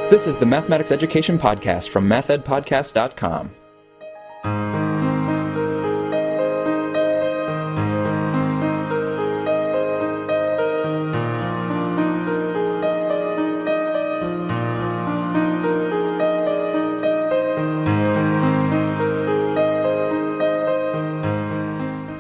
This is the Mathematics Education Podcast from mathedpodcast.com.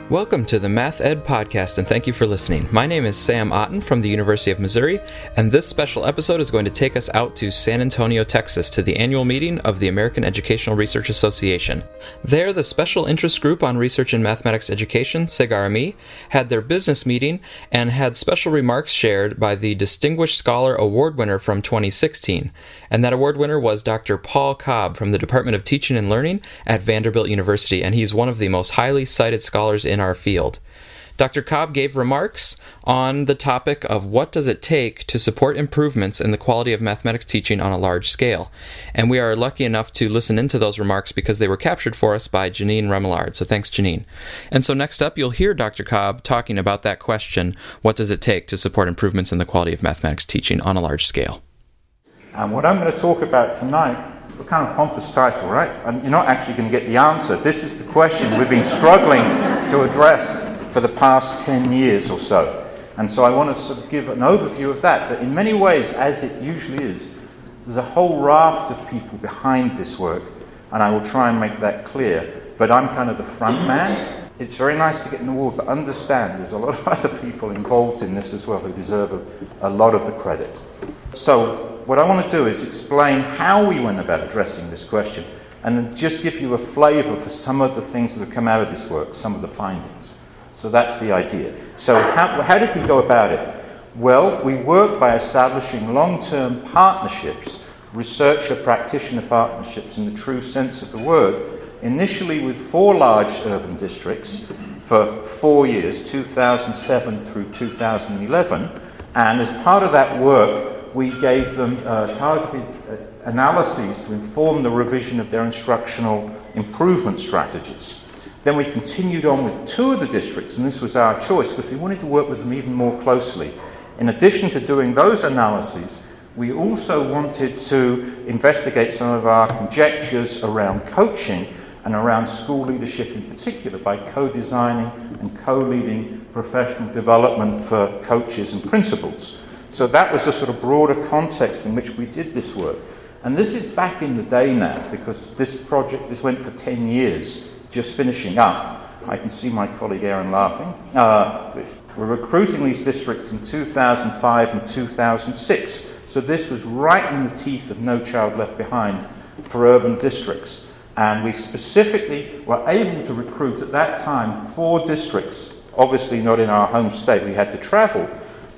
Welcome to the Math Ed Podcast, and thank you for listening. My name is Sam Otten from the University of Missouri, and this special episode is going to take us out to San Antonio, Texas, to the annual meeting of the American Educational Research Association. There, the Special Interest Group on Research in Mathematics Education, SIG-RME, had their business meeting and had special remarks shared by the Distinguished Scholar Award winner from 2016. And that award winner was Dr. Paul Cobb from the Department of Teaching and Learning at Vanderbilt University, and he's one of the most highly cited scholars in our field. Dr. Cobb gave remarks on the topic of what does it take to support improvements in the quality of mathematics teaching on a large scale. And we are lucky enough to listen into those remarks because they were captured for us by Janine Remillard. So thanks, Janine. And so next up, you'll hear Dr. Cobb talking about that question, what does it take to support improvements in the quality of mathematics teaching on a large scale? And what I'm going to talk about tonight, a kind of pompous title, right? And you're not actually going to get the answer. This is the question we've been struggling to address for the past 10 years or so. And so I want to sort of give an overview of that. But in many ways, as it usually is, there's a whole raft of people behind this work, and I will try and make that clear. But I'm kind of the front man. It's very nice to get an award, but understand there's a lot of other people involved in this as well who deserve a lot of the credit. So what I want to do is explain how we went about addressing this question, and then just give you a flavour for some of the things that have come out of this work, some of the findings. So that's the idea. So how did we go about it? Well, we worked by establishing long-term partnerships, researcher-practitioner partnerships in the true sense of the word, initially with 4 large urban districts for 4 years, 2007 through 2011, and as part of that work, we gave them targeted analyses to inform the revision of their instructional improvement strategies. Then we continued on with 2 of the districts, and this was our choice because we wanted to work with them even more closely. In addition to doing those analyses, we also wanted to investigate some of our conjectures around coaching and around school leadership in particular by co-designing and co-leading professional development for coaches and principals. So that was a sort of broader context in which we did this work. And this is back in the day now, because this went for 10 years, just finishing up. I can see my colleague Aaron laughing. We're recruiting these districts in 2005 and 2006. So this was right in the teeth of No Child Left Behind for urban districts. And we specifically were able to recruit at that time 4 districts, obviously not in our home state, we had to travel.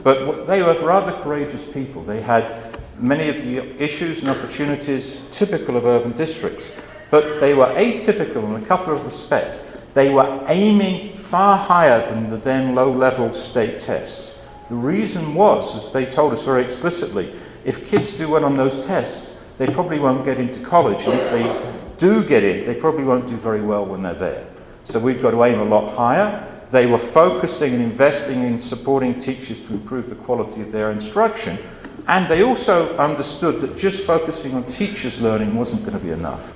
But they were rather courageous people. They had many of the issues and opportunities typical of urban districts, but they were atypical in a couple of respects. They were aiming far higher than the then low-level state tests. The reason was, as they told us very explicitly, if kids do well on those tests, they probably won't get into college, and if they do get in, they probably won't do very well when they're there. So we've got to aim a lot higher. They were focusing and investing in supporting teachers to improve the quality of their instruction. And they also understood that just focusing on teachers' learning wasn't going to be enough.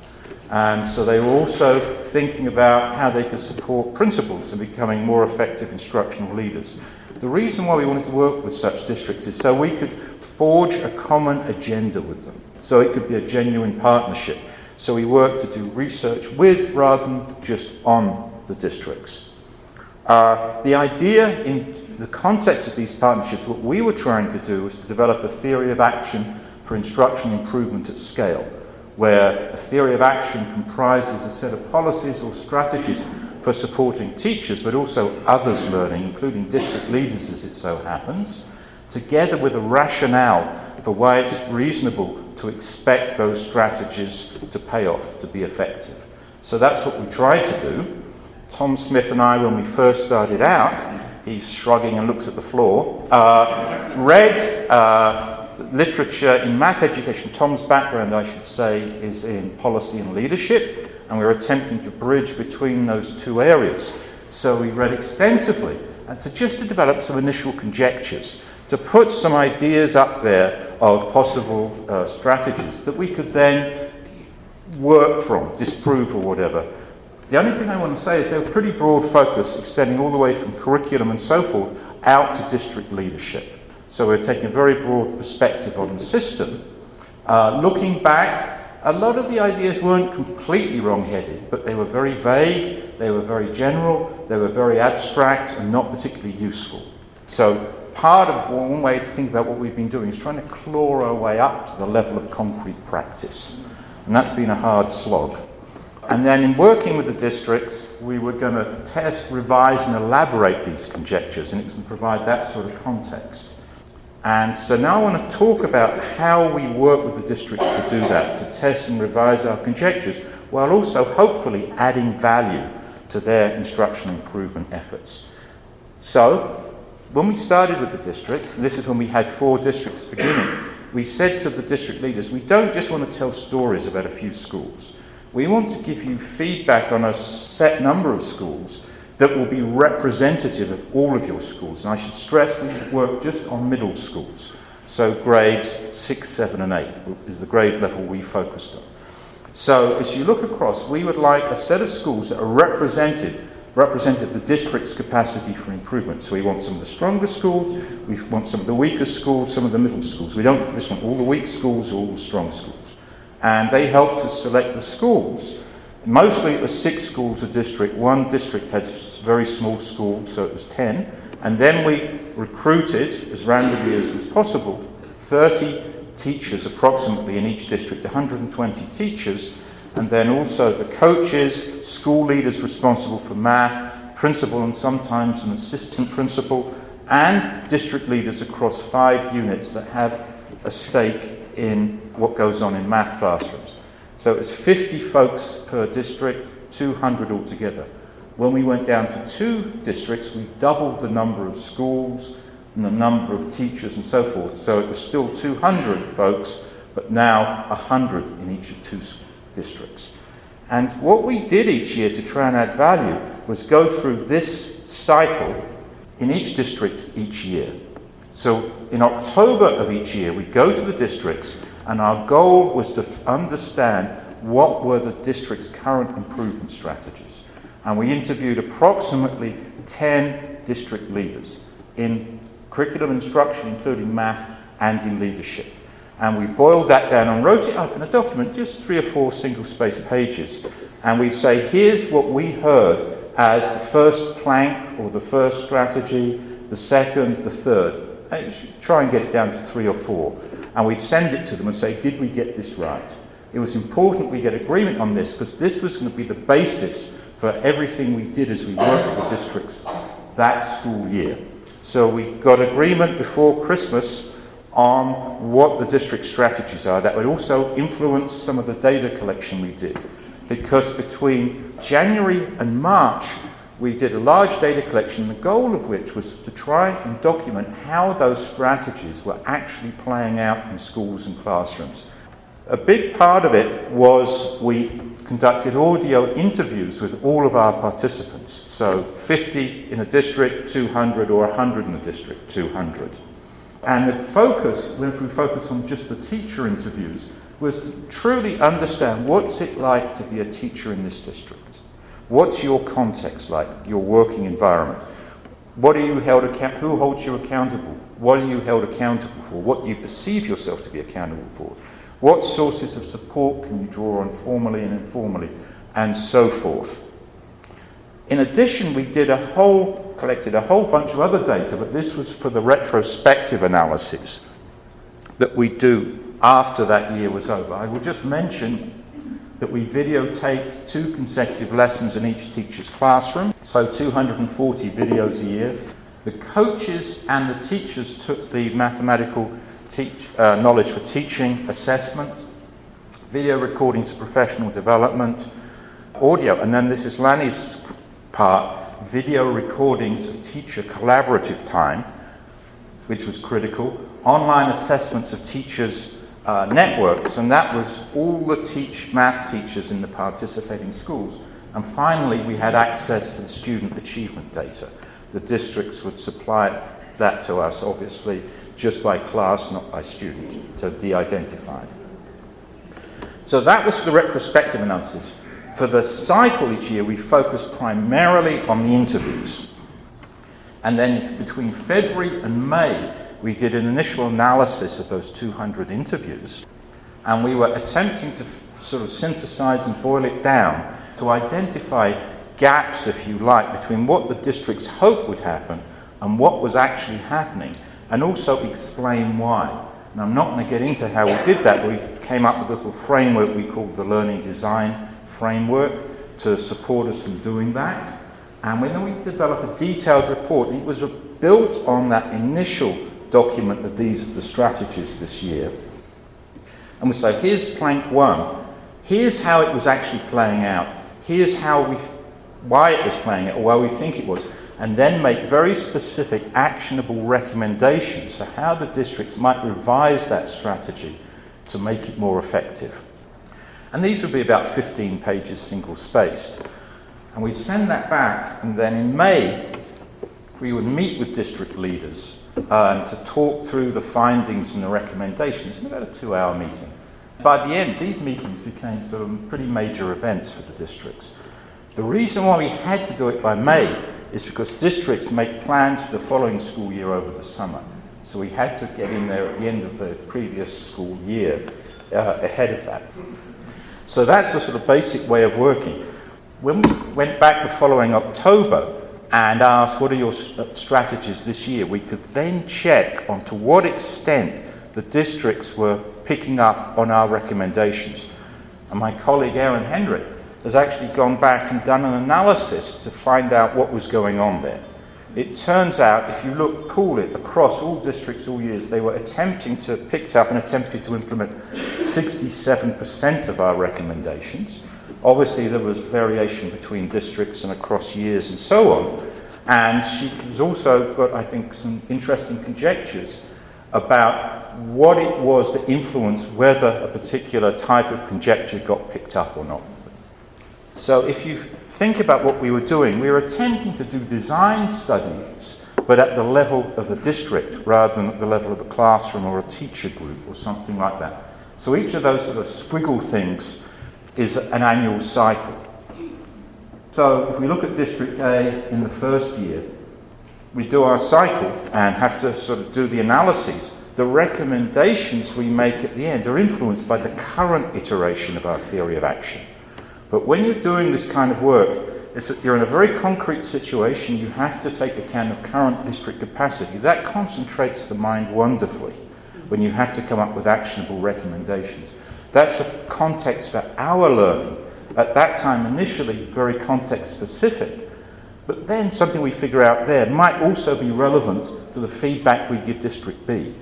And so they were also thinking about how they could support principals in becoming more effective instructional leaders. The reason why we wanted to work with such districts is so we could forge a common agenda with them. So it could be a genuine partnership. So we worked to do research with rather than just on the districts. The idea in the context of these partnerships, what we were trying to do was to develop a theory of action for instruction improvement at scale, where a theory of action comprises a set of policies or strategies for supporting teachers, but also others learning, including district leaders as it so happens, together with a rationale for why it's reasonable to expect those strategies to pay off, to be effective. So that's what we tried to do. Tom Smith and I, when we first started out, he's shrugging and looks at the floor, read literature in math education. Tom's background, I should say, is in policy and leadership, and we were attempting to bridge between those 2 areas. So we read extensively, and to develop some initial conjectures, to put some ideas up there of possible strategies that we could then work from, disprove or whatever. The only thing I want to say is they're pretty broad focus, extending all the way from curriculum and so forth out to district leadership. So we're taking a very broad perspective on the system. Looking back, a lot of the ideas weren't completely wrong-headed, but they were very vague, they were very general, they were very abstract and not particularly useful. So part of one way to think about what we've been doing is trying to claw our way up to the level of concrete practice. And that's been a hard slog. And then in working with the districts, we were going to test, revise and elaborate these conjectures, and it can provide that sort of context. And so now I want to talk about how we work with the districts to do that, to test and revise our conjectures, while also hopefully adding value to their instructional improvement efforts. So, when we started with the districts, and this is when we had 4 districts beginning, we said to the district leaders, we don't just want to tell stories about a few schools. We want to give you feedback on a set number of schools that will be representative of all of your schools. And I should stress we work just on middle schools. So grades 6, 7 and 8 is the grade level we focused on. So as you look across, we would like a set of schools that are represented the district's capacity for improvement. So we want some of the stronger schools, we want some of the weaker schools, some of the middle schools. We don't just want all the weak schools or all the strong schools. And they helped us select the schools. Mostly it was 6 schools a district. One district had very small schools, so it was 10. And then we recruited, as randomly as was possible, 30 teachers approximately in each district, 120 teachers, and then also the coaches, school leaders responsible for math, principal and sometimes an assistant principal, and district leaders across 5 units that have a stake in what goes on in math classrooms. So it's 50 folks per district, 200 altogether. When we went down to 2 districts, we doubled the number of schools and the number of teachers and so forth. So it was still 200 folks, but now 100 in each of 2 districts. And what we did each year to try and add value was go through this cycle in each district each year. So in October of each year, we go to the districts, and our goal was to understand what were the district's current improvement strategies. And we interviewed approximately 10 district leaders in curriculum instruction, including math and in leadership. And we boiled that down and wrote it up in a document, just 3 or 4 single-spaced pages. And we say, here's what we heard as the first plank or the first strategy, the second, the third. Try and get it down to 3 or 4. And we'd send it to them and say, did we get this right? It was important we get agreement on this, because this was going to be the basis for everything we did as we worked with the districts that school year. So we got agreement before Christmas on what the district strategies are. That would also influence some of the data collection we did, because between January and March we did a large data collection, the goal of which was to try and document how those strategies were actually playing out in schools and classrooms. A big part of it was we conducted audio interviews with all of our participants. So 50 in a district, 200, or 100 in a district, 200. And the focus, if we focus on just the teacher interviews, was to truly understand what's it like to be a teacher in this district. What's your context like, your working environment? What are you held who holds you accountable? What are you held accountable for? What do you perceive yourself to be accountable for? What sources of support can you draw on formally and informally, and so forth. In addition, we collected a whole bunch of other data, but this was for the retrospective analysis that we do after that year was over. I will just mention that we videotaped 2 consecutive lessons in each teacher's classroom, so 240 videos a year. The coaches and the teachers took the mathematical knowledge for teaching assessment, video recordings of professional development, audio, and then this is Lanny's part, video recordings of teacher collaborative time, which was critical, online assessments of teachers' networks, and that was all the math teachers in the participating schools. And finally, we had access to the student achievement data. The districts would supply that to us, obviously, just by class, not by student, so de-identified. So that was for the retrospective analysis. For the cycle each year, we focused primarily on the interviews. And then between February and May, we did an initial analysis of those 200 interviews. And we were attempting to sort of synthesize and boil it down to identify gaps, if you like, between what the districts hoped would happen and what was actually happening, and also explain why. And I'm not going to get into how we did that, but we came up with a little framework we called the Learning Design Framework to support us in doing that. And when we developed a detailed report, it was built on that initial document of these are the strategies this year. And we say, here's plank one. Here's how it was actually playing out. Here's why it was playing out, or why we think it was. And then make very specific, actionable recommendations for how the districts might revise that strategy to make it more effective. And these would be about 15 pages single-spaced. And we'd send that back, and then in May, we would meet with district leaders to talk through the findings and the recommendations in about a 2-hour meeting. By the end, these meetings became sort of pretty major events for the districts. The reason why we had to do it by May is because districts make plans for the following school year over the summer. So we had to get in there at the end of the previous school year ahead of that. So that's the sort of basic way of working. When we went back the following October and asked, what are your strategies this year, we could then check on to what extent the districts were picking up on our recommendations. And my colleague Aaron Hendrick has actually gone back and done an analysis to find out what was going on there. It turns out, if you pool it across all districts all years, they were picked up and attempted to implement 67% of our recommendations. Obviously, there was variation between districts and across years and so on. And she has also got, I think, some interesting conjectures about what it was that influenced whether a particular type of conjecture got picked up or not. So if you think about what we were doing, we were attempting to do design studies, but at the level of the district rather than at the level of a classroom or a teacher group or something like that. So each of those sort of squiggle things is an annual cycle. So if we look at District A in the first year, we do our cycle and have to sort of do the analyses. The recommendations we make at the end are influenced by the current iteration of our theory of action. But when you're doing this kind of work, you're in a very concrete situation. You have to take account of current district capacity. That concentrates the mind wonderfully when you have to come up with actionable recommendations. That's a context for our learning. At that time, initially, very context-specific. But then something we figure out there might also be relevant to the feedback we give District B,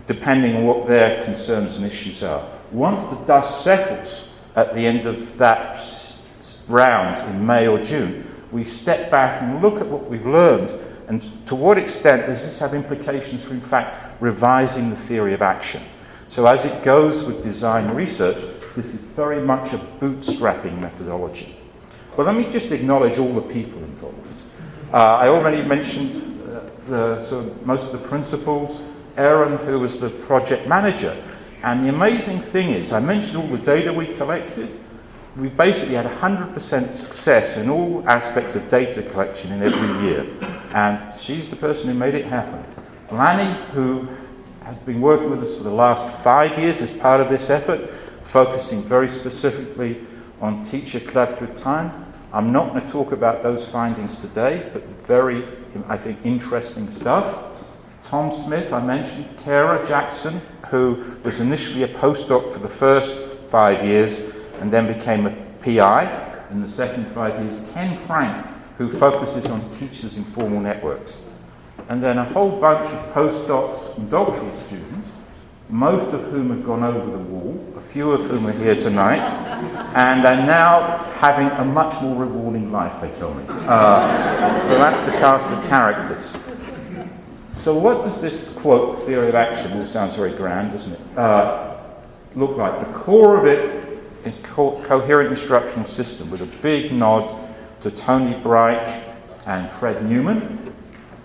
depending on what their concerns and issues are. Once the dust settles at the end of that round in May or June, we step back and look at what we've learned and to what extent does this have implications for, in fact, revising the theory of action. So as it goes with design research, this is very much a bootstrapping methodology. Well, let me just acknowledge all the people involved. I already mentioned most of the principals, Aaron, who was the project manager. And the amazing thing is, I mentioned all the data we collected. We basically had 100% success in all aspects of data collection in every year. And she's the person who made it happen. Lanny, who has been working with us for the last 5 years as part of this effort, focusing very specifically on teacher collaborative time. I'm not going to talk about those findings today, but very, I think, interesting stuff. Tom Smith, I mentioned. Kara Jackson, who was initially a postdoc for the first 5 years and then became a PI in the second 5 years. Ken Frank, who focuses on teachers' informal networks. And then a whole bunch of postdocs and doctoral students, most of whom have gone over the wall, a few of whom are here tonight, and are now having a much more rewarding life, they tell me. So that's the cast of characters. So what does this, quote, theory of action, all sounds very grand, doesn't it, look like? The core of it is called coherent instructional system, with a big nod to Tony Bright and Fred Newman.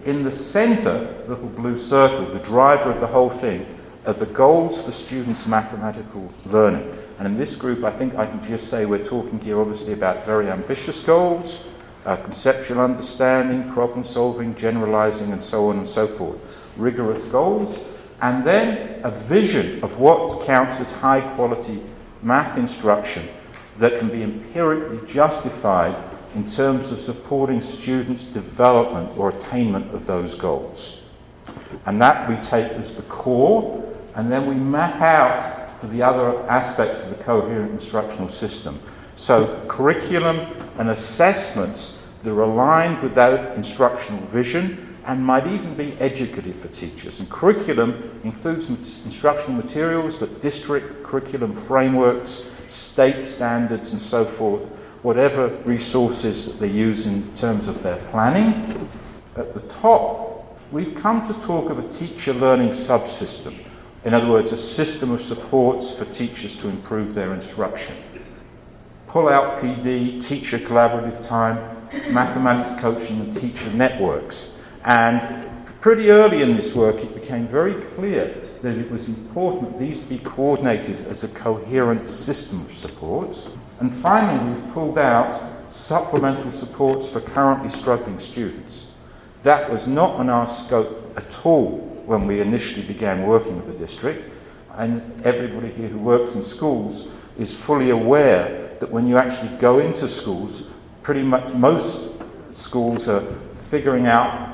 In the center, the little blue circle, the driver of the whole thing, are the goals for students' mathematical learning. And in this group, I think I can just say we're talking here obviously about very ambitious goals, conceptual understanding, problem solving, generalizing, and so on and so forth. Rigorous goals, and then a vision of what counts as high quality math instruction that can be empirically justified in terms of supporting students' development or attainment of those goals. And that we take as the core, and then we map out to the other aspects of the coherent instructional system. So curriculum and assessments that are aligned with that instructional vision and might even be educative for teachers. And curriculum includes instructional materials, but district curriculum frameworks, state standards and so forth, whatever resources that they use in terms of their planning. At the top, we've come to talk of a teacher learning subsystem. In other words, a system of supports for teachers to improve their instruction. Pull-out PD, teacher collaborative time, mathematics coaching and teacher networks. And pretty early in this work, it became very clear that it was important that these be coordinated as a coherent system of supports. And finally, we've pulled out supplemental supports for currently struggling students. That was not on our scope at all when we initially began working with the district. And everybody here who works in schools is fully aware that when you actually go into schools, pretty much most schools are figuring out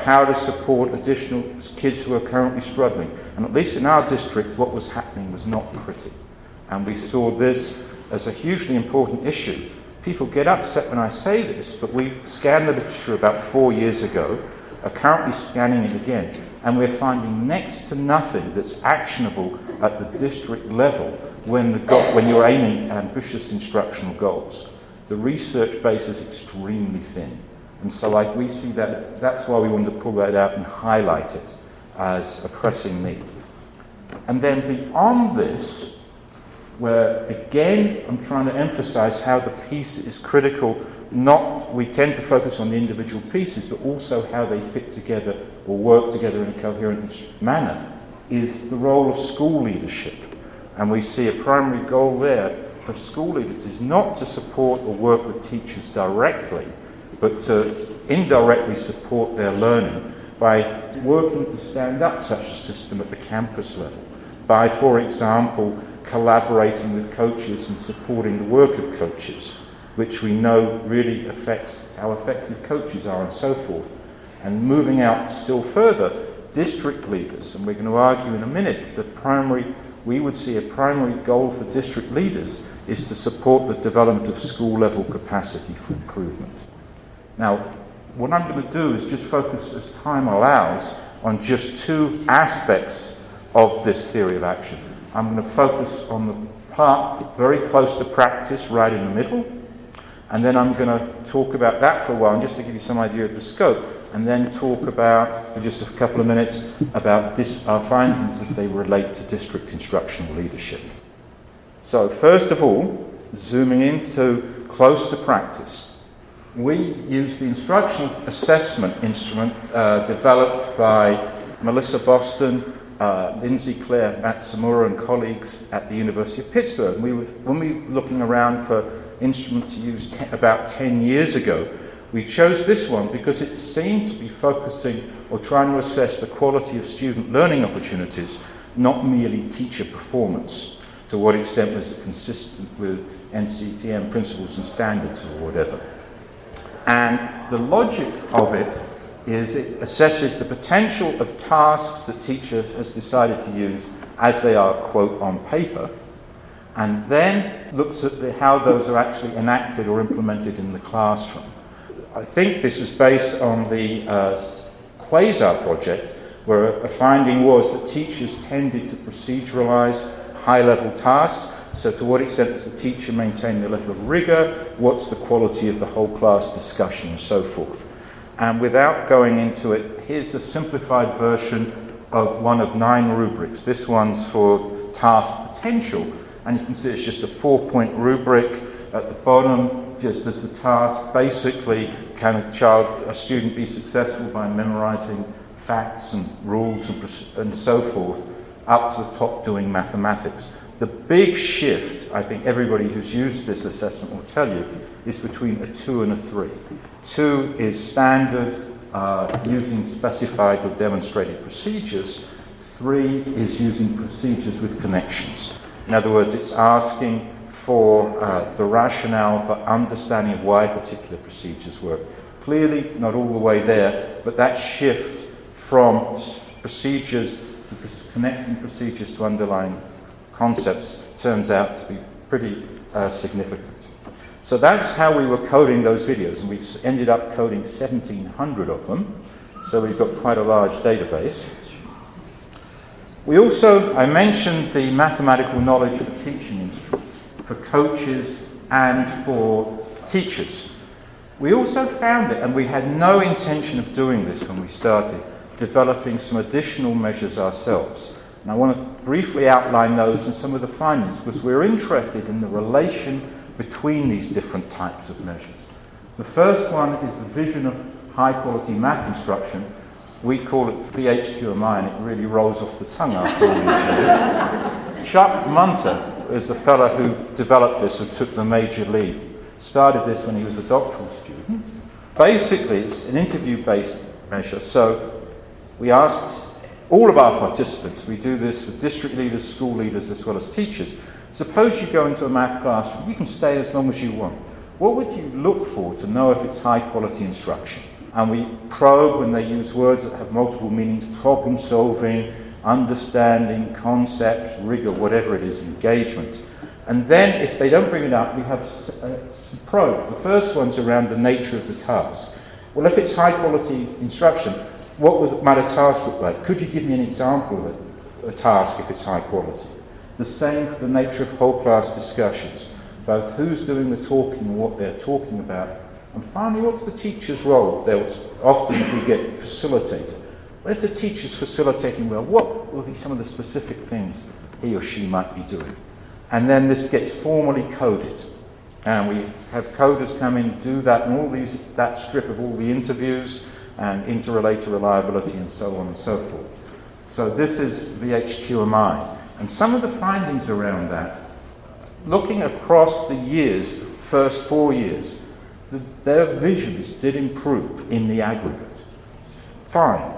how to support additional kids who are currently struggling. And at least in our district, what was happening was not pretty. And we saw this as a hugely important issue. People get upset when I say this, but we scanned the literature about 4 years ago, are currently scanning it again, and we're finding next to nothing that's actionable at the district level when you're aiming at ambitious instructional goals. The research base is extremely thin. And so we see that's why we wanted to pull that out and highlight it as a pressing need. And then beyond this, where again I'm trying to emphasize how the piece is critical, we tend to focus on the individual pieces, but also how they fit together or work together in a coherent manner, is the role of school leadership. And we see a primary goal there for school leaders is not to support or work with teachers directly, but to indirectly support their learning by working to stand up such a system at the campus level, by, for example, collaborating with coaches and supporting the work of coaches, which we know really affects how effective coaches are and so forth. And moving out still further, district leaders, and we're going to argue in a minute that we would see a primary goal for district leaders is to support the development of school-level capacity for improvement. Now, what I'm going to do is just focus, as time allows, on just two aspects of this theory of action. I'm going to focus on the part very close to practice, right in the middle, and then I'm going to talk about that for a while, just to give you some idea of the scope, and then talk about, for just a couple of minutes, about our findings as they relate to district instructional leadership. So, first of all, zooming into close to practice. We use the instructional assessment instrument developed by Melissa Boston, Lindsay Claire Matsumura and colleagues at the University of Pittsburgh. When we were looking around for instrument to use about 10 years ago, we chose this one because it seemed to be focusing or trying to assess the quality of student learning opportunities, not merely teacher performance. To what extent was it consistent with NCTM principles and standards or whatever. And the logic of it is it assesses the potential of tasks that teachers has decided to use as they are, quote, on paper, and then looks at how those are actually enacted or implemented in the classroom. I think this was based on the Quasar project, where a finding was that teachers tended to proceduralize high-level tasks. So to what extent does the teacher maintain the level of rigor? What's the quality of the whole class discussion and so forth? And without going into it, here's a simplified version of one of 9 rubrics. This one's for task potential, and you can see it's just a 4-point rubric. At the bottom, just as the task, basically can a student be successful by memorizing facts and rules and so forth, up to the top doing mathematics. The big shift, I think everybody who's used this assessment will tell you, is between a 2 and a 3. 2 is standard, using specified or demonstrated procedures. 3 is using procedures with connections. In other words, it's asking for the rationale for understanding of why particular procedures work. Clearly, not all the way there, but that shift from procedures to connecting procedures to underlying concepts turns out to be pretty significant. So that's how we were coding those videos, and we've ended up coding 1,700 of them, so we've got quite a large database. We also, I mentioned the mathematical knowledge of teaching instruments for coaches and for teachers. We also found it, and we had no intention of doing this when we started, developing some additional measures ourselves. And I want to briefly outline those and some of the findings, because we're interested in the relation between these different types of measures. The first one is the vision of high-quality math instruction. We call it VHQMI, and it really rolls off the tongue after all these years. Chuck Munter is the fellow who developed this and took the major lead. Started this when he was a doctoral student. Basically, it's an interview-based measure. So we asked all of our participants, we do this with district leaders, school leaders, as well as teachers. Suppose you go into a math classroom, you can stay as long as you want. What would you look for to know if it's high-quality instruction? And we probe when they use words that have multiple meanings: problem solving, understanding, concepts, rigor, whatever it is, engagement. And then if they don't bring it up, we have some probe. The first one's around the nature of the task. Well, if it's high-quality instruction, what might a task look like? Could you give me an example of a task if it's high quality? The same for the nature of whole class discussions, both who's doing the talking and what they're talking about. And finally, what's the teacher's role? Often we get facilitator. Well, if the teacher's facilitating well, what will be some of the specific things he or she might be doing? And then this gets formally coded. And we have coders come in, do that, and that strip of all the interviews, and interrelator reliability, and so on and so forth. So this is VHQMI. And some of the findings around that, looking across the years, first 4 years, their visions did improve in the aggregate. Fine.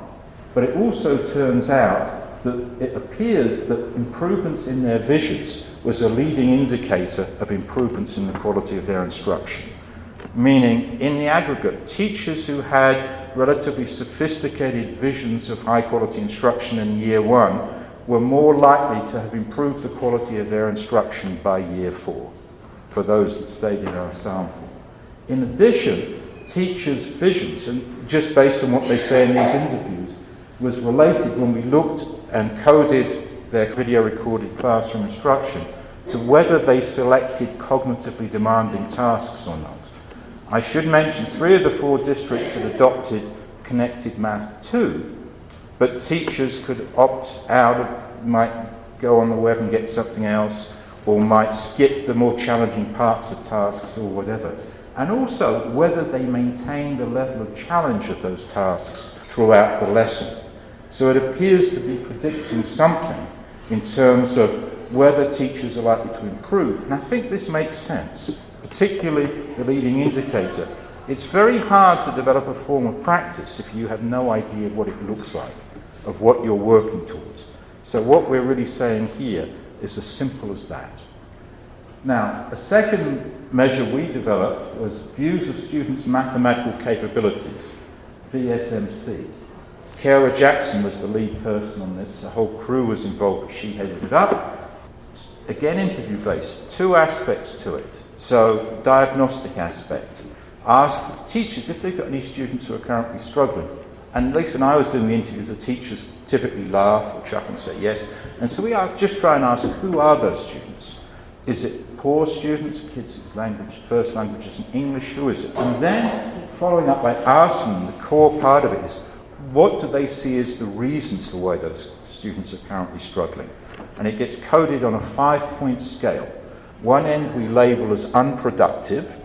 But it also turns out that it appears that improvements in their visions was a leading indicator of improvements in the quality of their instruction. Meaning, in the aggregate, teachers who had relatively sophisticated visions of high-quality instruction in year 1 were more likely to have improved the quality of their instruction by year 4, for those that stayed in our sample. In addition, teachers' visions, and just based on what they say in these interviews, was related when we looked and coded their video-recorded classroom instruction to whether they selected cognitively demanding tasks or not. I should mention 3 of the 4 districts had adopted Connected Math 2, but teachers could opt out, might go on the web and get something else, or might skip the more challenging parts of tasks or whatever. And also whether they maintain the level of challenge of those tasks throughout the lesson. So it appears to be predicting something in terms of whether teachers are likely to improve. And I think this makes sense, particularly the leading indicator. It's very hard to develop a form of practice if you have no idea what it looks like, of what you're working towards. So what we're really saying here is as simple as that. Now, a second measure we developed was Views of Students' Mathematical Capabilities, VSMC. Kara Jackson was the lead person on this. The whole crew was involved, but she headed it up. Again, interview-based, 2 aspects to it. So, diagnostic aspect. Ask the teachers if they've got any students who are currently struggling. And at least when I was doing the interviews, the teachers typically laugh or chuckle and say yes. And so we just try and ask, who are those students? Is it poor students, kids whose first language isn't English? Who is it? And then following up by asking them, the core part of it is, what do they see as the reasons for why those students are currently struggling? And it gets coded on a 5-point scale. One end we label as unproductive,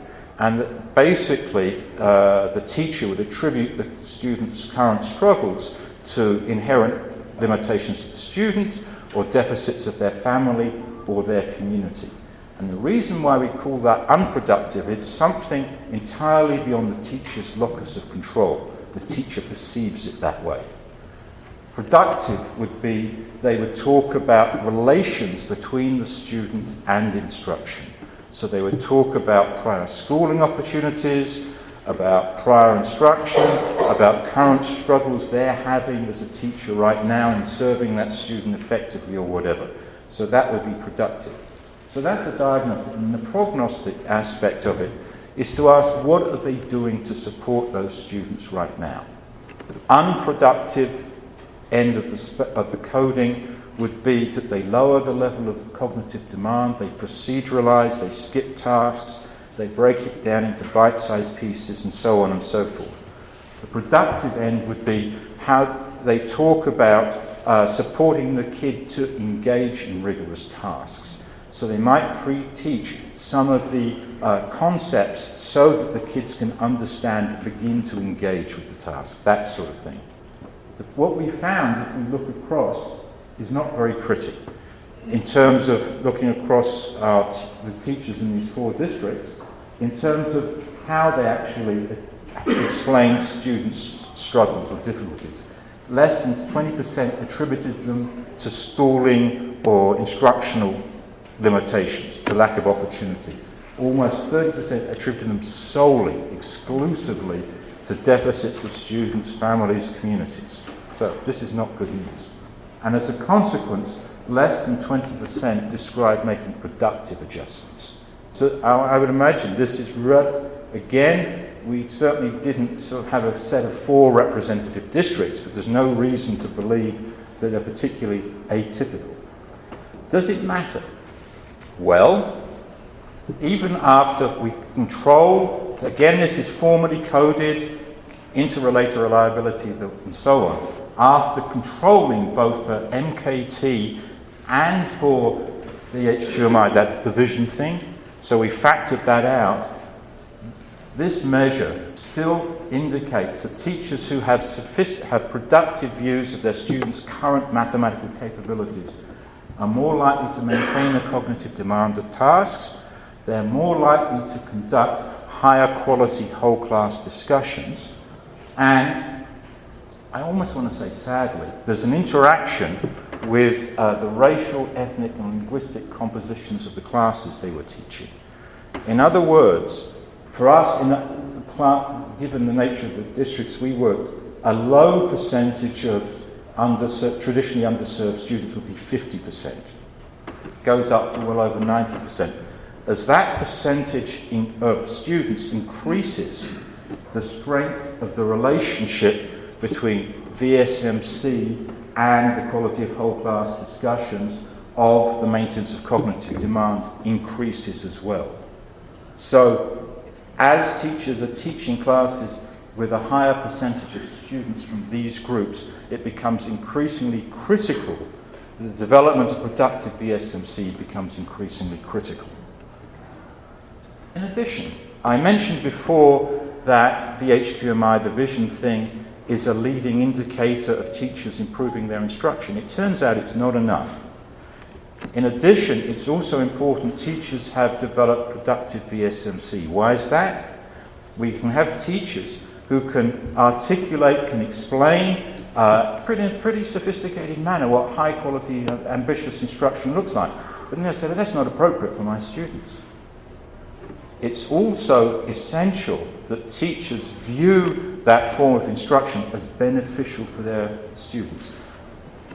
and that basically the teacher would attribute the student's current struggles to inherent limitations of the student or deficits of their family or their community. And the reason why we call that unproductive is something entirely beyond the teacher's locus of control. The teacher perceives it that way. Productive would be, they would talk about relations between the student and instruction. So they would talk about prior schooling opportunities, about prior instruction, about current struggles they're having as a teacher right now in serving that student effectively or whatever. So that would be productive. So that's the diagnostic. And the prognostic aspect of it is to ask, what are they doing to support those students right now? The unproductive end of the coding would be that they lower the level of cognitive demand, they proceduralize, they skip tasks, they break it down into bite-sized pieces, and so on and so forth. The productive end would be how they talk about supporting the kid to engage in rigorous tasks. So they might pre-teach some of the concepts so that the kids can understand, begin to engage with the task, that sort of thing. What we found, if we look across, is not very pretty. In terms of looking across the teachers in these 4 districts, in terms of how they actually explain students' struggles or difficulties. Less than 20% attributed them to stalling or instructional limitations, to lack of opportunity. Almost 30% attributed them solely, exclusively, to deficits of students, families, communities. So this is not good news. And as a consequence, less than 20% describe making productive adjustments. So I would imagine this is, again, we certainly didn't sort of have a set of 4 representative districts, but there's no reason to believe that they're particularly atypical. Does it matter? Well, even after we control, again this is formally coded, interrelator reliability and so on, after controlling both for MKT and for the HQMI, that division thing, so we factored that out, this measure still indicates that teachers who have productive views of their students' current mathematical capabilities are more likely to maintain the cognitive demand of tasks, they're more likely to conduct higher quality whole class discussions, and I almost want to say sadly, there's an interaction with the racial, ethnic and linguistic compositions of the classes they were teaching. In other words, for us, given the nature of the districts we worked, a low percentage of traditionally underserved students would be 50%. It goes up to well over 90%. As that percentage of students increases, the strength of the relationship between VSMC and the quality of whole class discussions of the maintenance of cognitive demand increases as well. So, as teachers are teaching classes with a higher percentage of students from these groups, it becomes increasingly critical. The development of productive VSMC becomes increasingly critical. In addition, I mentioned before that the HQMI, the vision thing, is a leading indicator of teachers improving their instruction. It turns out it's not enough. In addition, it's also important teachers have developed productive VSMC. Why is that? We can have teachers who can articulate, can explain in a pretty sophisticated manner what high quality, ambitious instruction looks like. But then they say, that's not appropriate for my students. It's also essential that teachers view that form of instruction as beneficial for their students.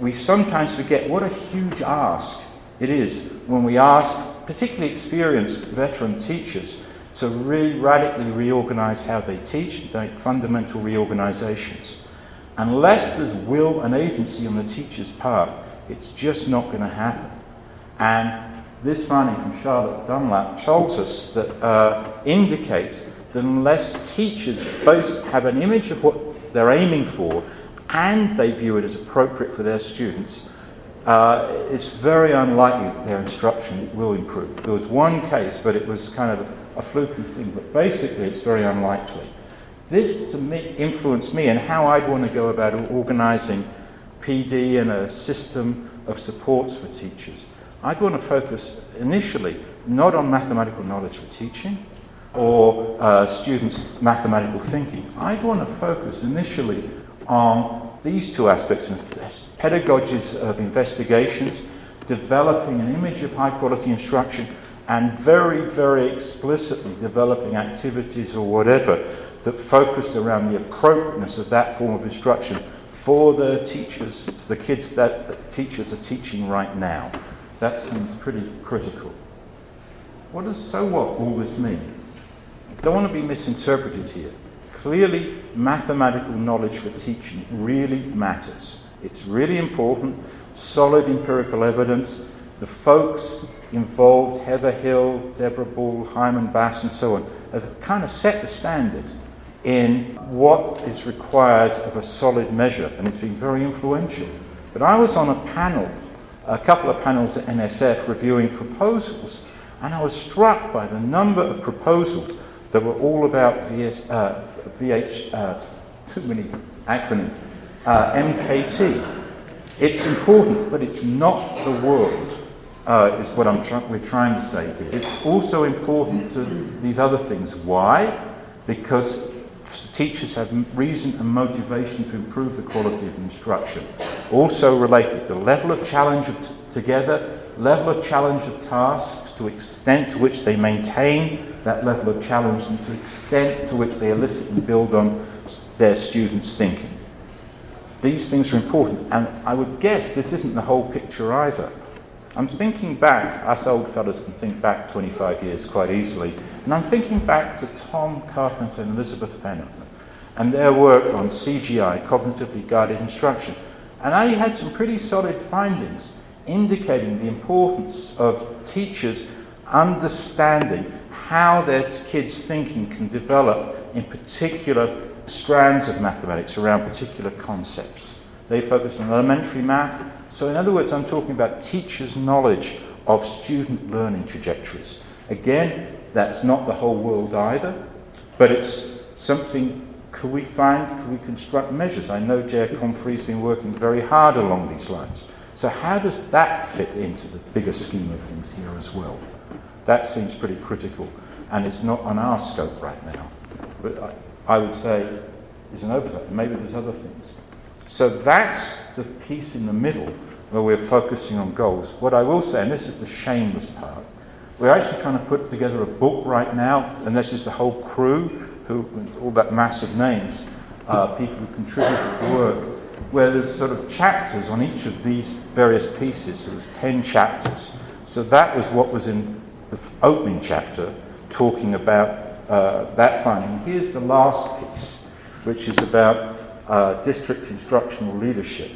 We sometimes forget what a huge ask it is when we ask particularly experienced veteran teachers to really radically reorganize how they teach and make fundamental reorganizations. Unless there's will and agency on the teacher's part, it's just not going to happen. And this finding from Charlotte Dunlap tells us that indicates that unless teachers both have an image of what they're aiming for and they view it as appropriate for their students, it's very unlikely that their instruction will improve. There was one case, but it was kind of a fluky thing, but basically it's very unlikely. This, to me, influenced me and how I'd want to go about organising PD and a system of supports for teachers. I'd want to focus initially not on mathematical knowledge for teaching or students' mathematical thinking. I'd want to focus initially on these two aspects, pedagogies of investigations, developing an image of high-quality instruction, and very, very explicitly developing activities or whatever that focused around the appropriateness of that form of instruction for the teachers, the kids that the teachers are teaching right now. That seems pretty critical. What does all this mean? I don't want to be misinterpreted here. Clearly, mathematical knowledge for teaching really matters. It's really important, solid empirical evidence. The folks involved, Heather Hill, Deborah Ball, Hyman Bass, and so on, have kind of set the standard in what is required of a solid measure, and it's been very influential. But I was on a couple of panels at NSF reviewing proposals, and I was struck by the number of proposals that were all about too many acronyms, MKT. It's important, but it's not the world, is what we're trying to say here. It's also important to these other things. Why? Because teachers have reason and motivation to improve the quality of instruction. Also related to the level of challenge together, level of challenge of tasks, to extent to which they maintain that level of challenge, and to extent to which they elicit and build on their students' thinking. These things are important, and I would guess this isn't the whole picture either. I'm thinking back, us old fellas can think back 25 years quite easily, and I'm thinking back to Tom Carpenter and Elizabeth Fenner and their work on CGI, cognitively guided instruction. And I had some pretty solid findings indicating the importance of teachers understanding how their kids' thinking can develop in particular strands of mathematics around particular concepts. They focus on elementary math. So in other words, I'm talking about teachers' knowledge of student learning trajectories. Again, that's not the whole world either, but it's something. Could we construct measures? I know J.R. Comfrey's been working very hard along these lines. So how does that fit into the bigger scheme of things here as well? That seems pretty critical, and it's not on our scope right now. But I would say there's an oversight. Maybe there's other things. So that's the piece in the middle where we're focusing on goals. What I will say, and this is the shameless part, we're actually trying to put together a book right now, and this is the whole crew, all that mass of names, people who contributed to the work, where there's sort of chapters on each of these various pieces. So there's 10 chapters. So that was what was in the opening chapter, talking about that finding. Here's the last piece, which is about district instructional leadership.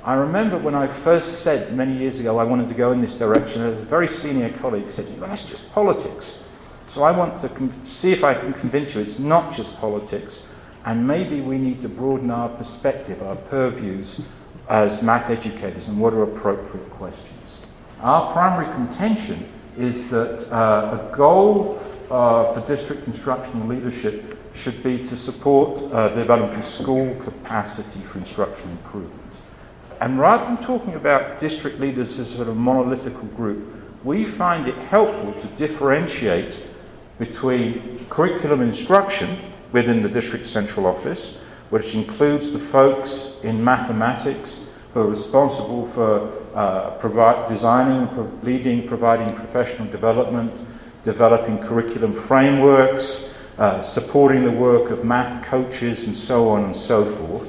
I remember when I first said many years ago I wanted to go in this direction, a very senior colleague said, well, that's just politics. So I want to see if I can convince you it's not just politics, and maybe we need to broaden our perspective, our purviews as math educators, and what are appropriate questions. Our primary contention is that a goal for district instructional leadership should be to support the development of school capacity for instructional improvement. And rather than talking about district leaders as a sort of monolithical group, we find it helpful to differentiate between curriculum instruction within the district central office, which includes the folks in mathematics who are responsible for designing, providing professional development, developing curriculum frameworks, supporting the work of math coaches, and so on and so forth,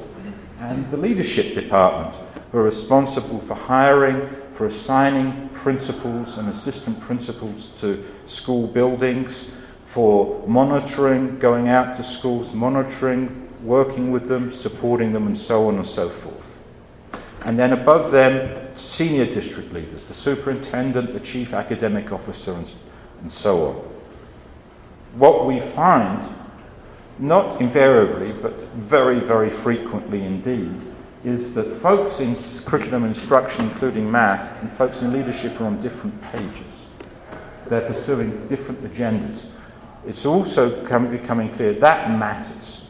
and the leadership department, who are responsible for hiring, for assigning principals and assistant principals to school buildings, for monitoring, going out to schools, monitoring, working with them, supporting them, and so on and so forth. And then above them, senior district leaders, the superintendent, the chief academic officer, and so on. What we find, not invariably, but very, very frequently indeed, is that folks in curriculum instruction, including math, and folks in leadership are on different pages. They're pursuing different agendas. it's also becoming clear that matters.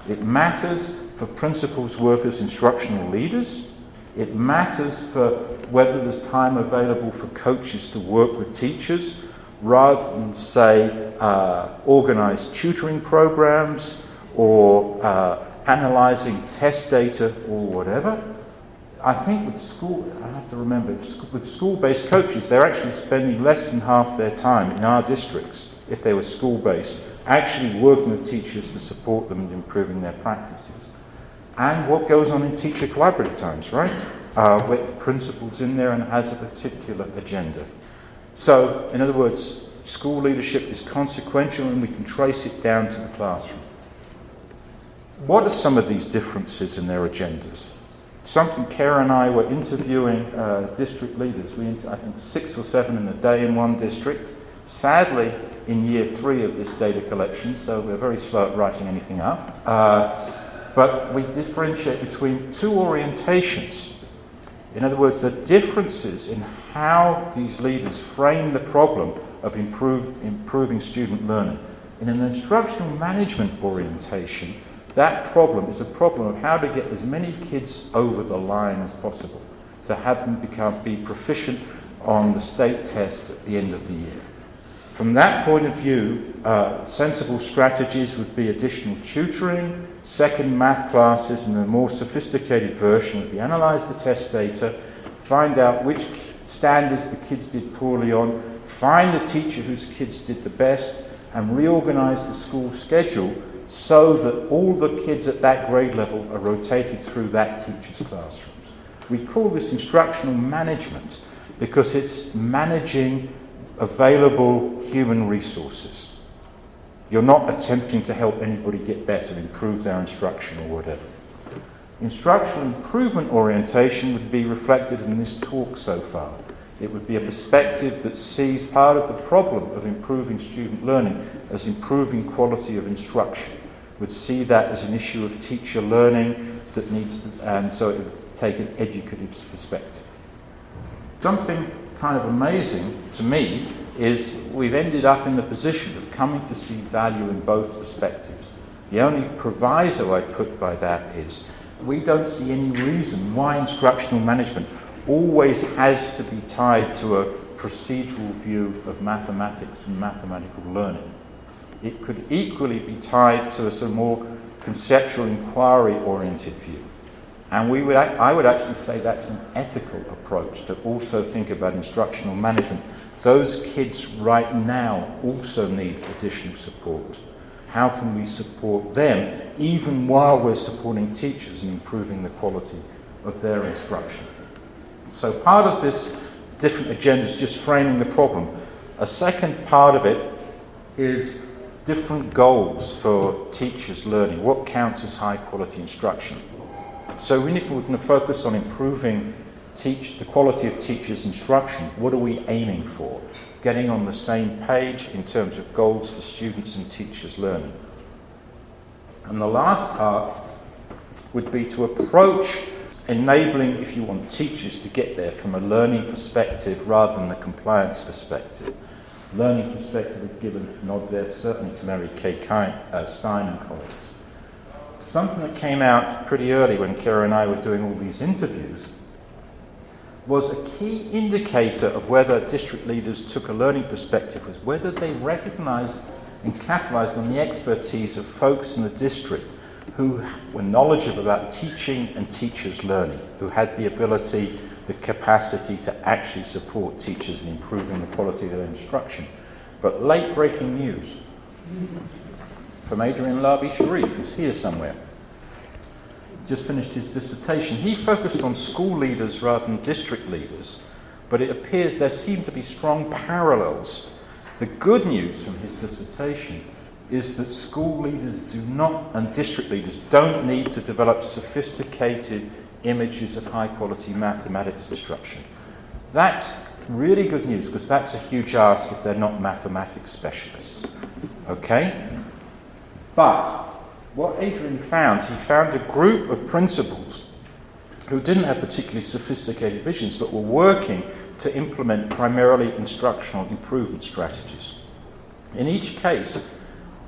It matters for principals, workers, instructional leaders. It matters for whether there's time available for coaches to work with teachers rather than, say, organized tutoring programs or analyzing test data or whatever. I think with school, I have to remember, with school-based coaches, they're actually spending less than half their time in our districts, if they were school-based, actually working with teachers to support them in improving their practices. And what goes on in teacher collaborative times, right? With the principals in there and has a particular agenda. So, in other words, school leadership is consequential and we can trace it down to the classroom. What are some of these differences in their agendas? Something Kara and I were interviewing district leaders. I think 6 or 7 in a day in one district. Sadly, in year 3 of this data collection, so we're very slow at writing anything up. But we differentiate between 2 orientations. In other words, the differences in how these leaders frame the problem of improving student learning. In an instructional management orientation, that problem is a problem of how to get as many kids over the line as possible, to have them be proficient on the state test at the end of the year. From that point of view, sensible strategies would be additional tutoring, second math classes, and a more sophisticated version would be analyse the test data, find out which standards the kids did poorly on, find the teacher whose kids did the best, and reorganise the school schedule so that all the kids at that grade level are rotated through that teacher's classrooms. We call this instructional management because it's managing available human resources. You're not attempting to help anybody get better, improve their instruction or whatever. Instructional improvement orientation would be reflected in this talk so far. It would be a perspective that sees part of the problem of improving student learning as improving quality of instruction. Would see that as an issue of teacher learning that needs to, and so it would take an educative perspective. Something kind of amazing to me is we've ended up in the position of coming to see value in both perspectives. The only proviso I put by that is we don't see any reason why instructional management always has to be tied to a procedural view of mathematics and mathematical learning. It could equally be tied to a sort of more conceptual inquiry-oriented view. And I would actually say that's an ethical approach to also think about instructional management. Those kids right now also need additional support. How can we support them even while we're supporting teachers and improving the quality of their instruction? So part of this different agenda is just framing the problem. A second part of it is different goals for teachers' learning. What counts as high quality instruction? So if we're going to focus on improving the quality of teachers' instruction, what are we aiming for? Getting on the same page in terms of goals for students and teachers' learning. And the last part would be to approach enabling, if you want, teachers to get there from a learning perspective rather than a compliance perspective. Learning perspective would give a nod there, certainly to Mary Kay Stein and colleagues. Something that came out pretty early when Kara and I were doing all these interviews was a key indicator of whether district leaders took a learning perspective was whether they recognised and capitalised on the expertise of folks in the district who were knowledgeable about teaching and teachers' learning, who had the ability, the capacity to actually support teachers in improving the quality of their instruction. But late-breaking news from Adrian Labi-Sharif, who's here somewhere. Just finished his dissertation. He focused on school leaders rather than district leaders, but it appears there seem to be strong parallels. The good news from his dissertation is that school leaders do not, and district leaders don't need to develop sophisticated images of high-quality mathematics instruction. That's really good news because that's a huge ask if they're not mathematics specialists. Okay? But what Adrian found, he found a group of principals who didn't have particularly sophisticated visions but were working to implement primarily instructional improvement strategies. In each case,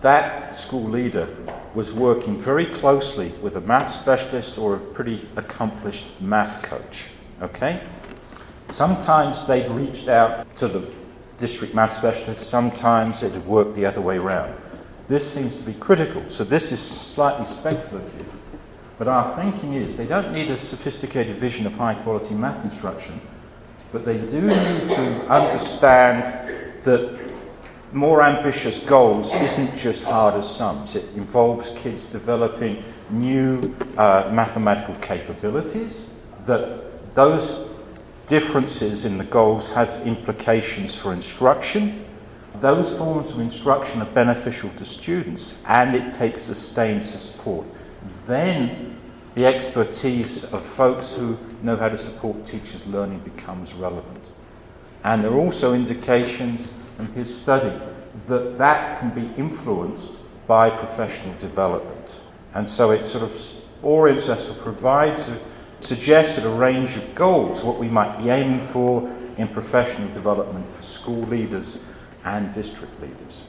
that school leader was working very closely with a math specialist or a pretty accomplished math coach. Okay? Sometimes they'd reached out to the district math specialist, sometimes it had worked the other way around. This seems to be critical, so this is slightly speculative. But our thinking is they don't need a sophisticated vision of high-quality math instruction, but they do need to understand that more ambitious goals isn't just hard as sums. It involves kids developing new mathematical capabilities, that those differences in the goals have implications for instruction. Those forms of instruction are beneficial to students, and it takes sustained support. Then the expertise of folks who know how to support teachers' learning becomes relevant. And there are also indications from his study that that can be influenced by professional development. And so it sort of orients us or provides suggested a range of goals, what we might be aiming for in professional development for school leaders and district leaders.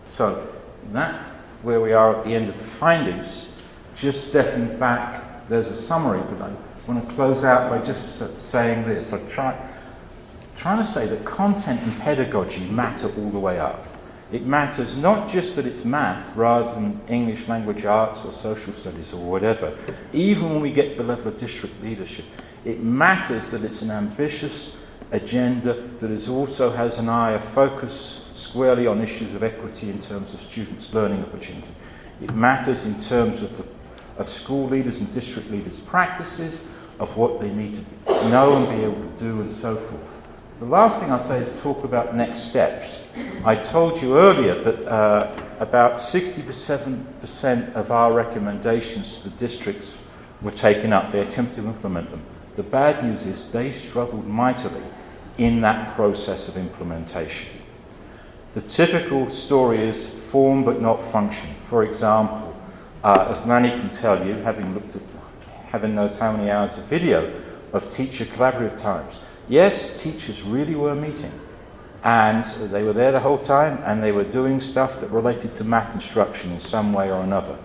So that's where we are at the end of the findings. Just stepping back, there's a summary, but I want to close out by just saying this. I'm trying to say that content and pedagogy matter all the way up. It matters not just that it's math rather than English language arts or social studies or whatever. Even when we get to the level of district leadership, it matters that it's an ambitious agenda that also has an eye of focus squarely on issues of equity in terms of students' learning opportunity. It matters in terms of school leaders and district leaders' practices, of what they need to know and be able to do and so forth. The last thing I'll say is talk about next steps. I told you earlier that about 67% of our recommendations to the districts were taken up. They attempted to implement them. The bad news is they struggled mightily in that process of implementation. The typical story is form but not function. For example, as Manny can tell you, having knows how many hours of video of teacher collaborative times, yes, teachers really were meeting, and they were there the whole time, and they were doing stuff that related to math instruction in some way or another.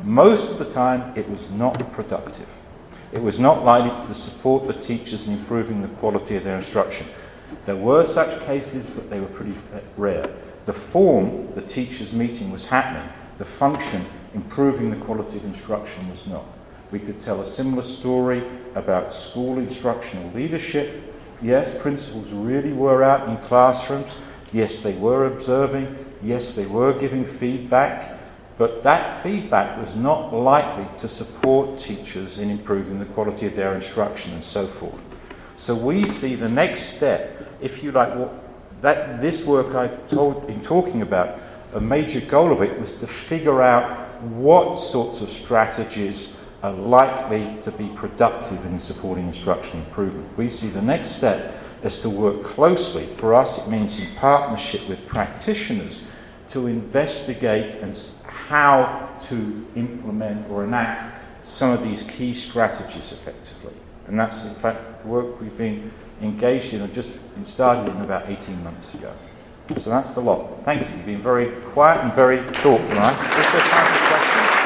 Most of the time, it was not productive. It was not likely to support the teachers in improving the quality of their instruction. There were such cases, but they were pretty rare. The form, the teachers' meeting, was happening. The function, improving the quality of instruction, was not. We could tell a similar story about school instructional leadership. Yes, principals really were out in classrooms. Yes, they were observing. Yes, they were giving feedback. But that feedback was not likely to support teachers in improving the quality of their instruction and so forth. So we see the next step, if you like, this work I've been talking about, a major goal of it was to figure out what sorts of strategies are likely to be productive in supporting instruction improvement. We see the next step is to work closely. For us, it means in partnership with practitioners to investigate and how to implement or enact some of these key strategies effectively. And that's, in fact, the work we've been engaged in and just been started in about 18 months ago. So that's the lot. Thank you. You've been very quiet and very thoughtful. Is there time for questions?